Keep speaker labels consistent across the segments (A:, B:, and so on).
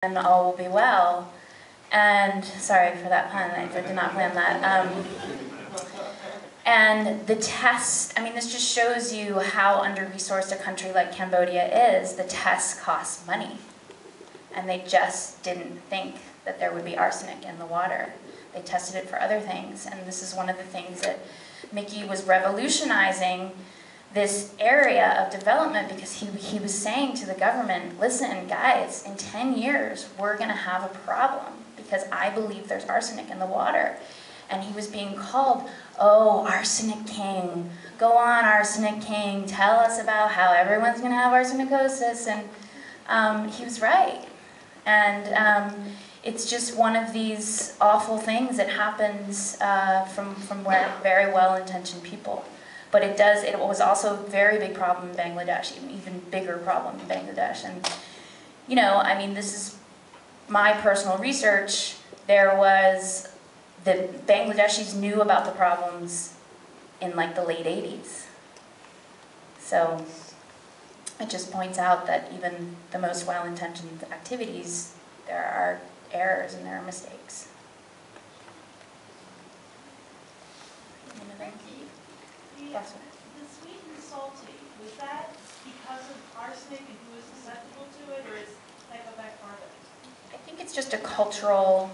A: and all will be well. And sorry for that pun, I did not plan that. And the test, I mean, this just shows you how under-resourced a country like Cambodia is. The tests cost money. And they just didn't think that there would be arsenic in the water. They tested it for other things. And this is one of the things that Mickey was revolutionizing this area of development, because he was saying to the government, listen, guys, in 10 years, we're going to have a problem because I believe there's arsenic in the water. And he was being called, oh, Arsenic King. Go on, Arsenic King. Tell us about how everyone's going to have arsenicosis. And he was right. And it's just one of these awful things that happens from very well-intentioned people. But it was also a very big problem in Bangladesh, even bigger problem in Bangladesh. And, you know, I mean, this is my personal research. There was, the Bangladeshis knew about the problems in like the late 80s. So it just points out that even the most well-intentioned activities, there are errors and there are mistakes.
B: The sweet and salty, was that because of arsenic and who was susceptible to it, or is that go back farther?
A: I think it's just a cultural...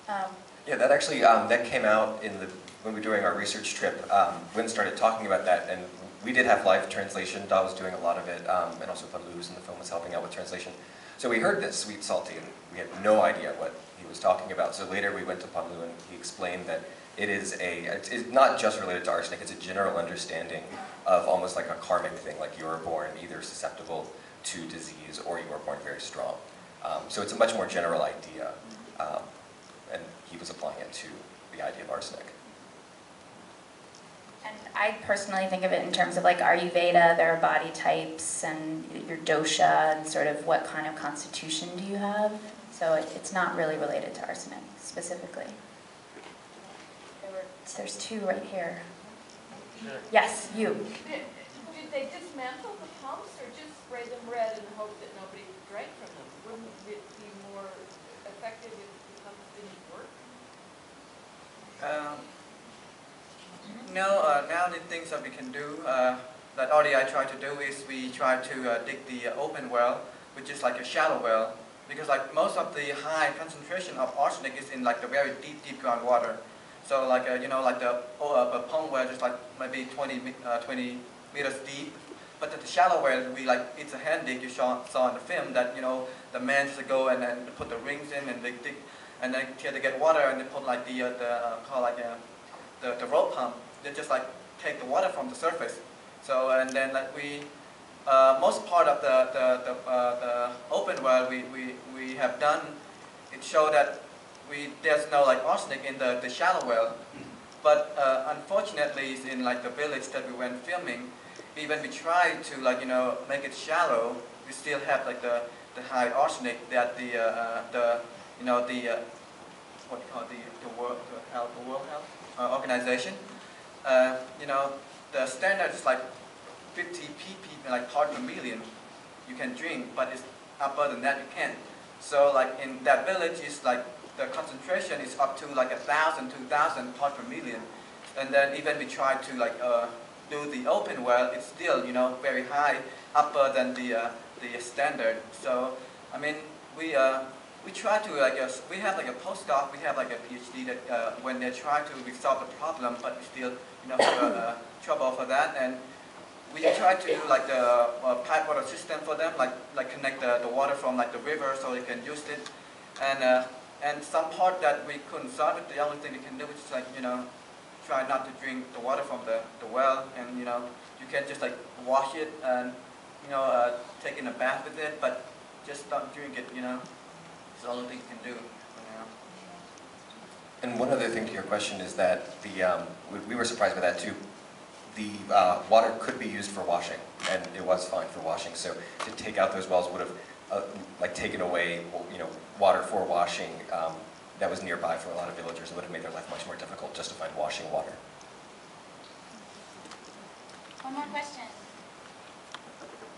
C: yeah, that actually, that came out in when we were doing our research trip. Wynn started talking about that, and we did have live translation. Da was doing a lot of it, and also Paluz in the film was helping out with translation. So we heard this, sweet, salty, and we had no idea what he was talking about. So later we went to Palu and he explained that it's not just related to arsenic, it's a general understanding of almost like a karmic thing, like you were born either susceptible to disease or you were born very strong. So it's a much more general idea, and he was applying it to the idea of arsenic.
A: And I personally think of it in terms of like Ayurveda, there are body types and your dosha and sort of what kind of constitution do you have. So it's not really related to arsenic specifically. There's two right here.
D: Sure.
A: Yes, you.
E: Did they dismantle the pumps or just spray them red and hope that nobody drank from them? Wouldn't it be more effective if the pumps didn't work?
D: No, now the things that we can do, that RDI try to do is we try to dig the open well, which is like a shallow well, because like most of the high concentration of arsenic is in like the very deep groundwater. So like you know, like the pond well just like maybe 20 meters deep, but the shallow well it's a hand dig. You saw in the film that, you know, the man just go and then put the rings in and they dig, and then till they get water and they put like the rope pump. They just like take the water from the surface. So and then like we most part of the open well we have done, it showed that there's no like arsenic in the shallow well, but unfortunately in like the village that we went filming, even we tried to like, you know, make it shallow, we still have like the high arsenic that the you know, the what you call the World Health Organization, you know, the standard is like 50 pp, like part per million you can drink, but it's upper than that you can't. So like in that village is like the concentration is up to like 1,000, 2,000 parts per million, and then even we try to like do the open well, it's still, you know, very high, upper than the standard. So I mean we try to like we have like a postdoc, we have like a PhD that when they try to resolve the problem, but we still, you know, have trouble for that, and we try to do like the pipe water system for them, like connect the water from like the river so they can use it, and some part that we couldn't solve it, the only thing we can do is just like, you know, try not to drink the water from the well, and you know, you can just like wash it and, you know, take in a bath with it, but just don't drink it, you know. It's the only thing you can do for now.
C: And one other thing to your question is that we were surprised by that too. The water could be used for washing, and it was fine for washing. So to take out those wells would have like taken away, you know, water for washing that was nearby for a lot of villagers. It would have made their life much more difficult just to find washing water.
F: One more question.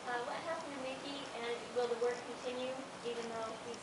F: What happened to Mickey, and will the work continue even though he's